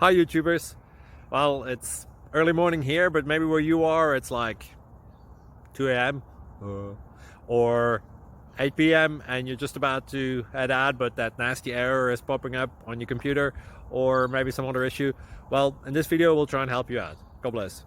Hi YouTubers. Well, it's early morning here, but maybe where you are it's like 2 a.m. or 8 p.m. and you're just about to head out, but that nasty error is popping up on your computer, or maybe some other issue. Well, in this video we'll try and help you out. God bless.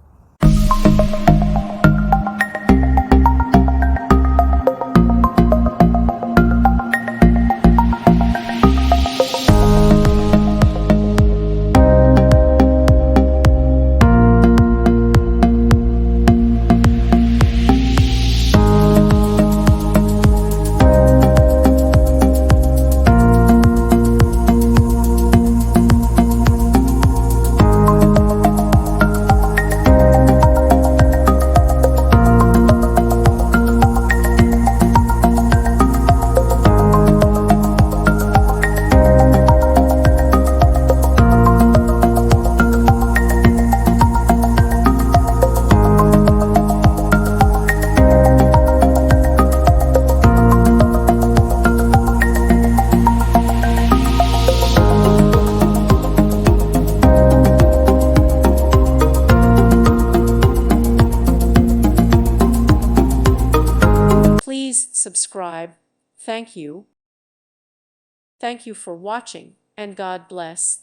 Please subscribe. Thank you. Thank you for watching, and God bless.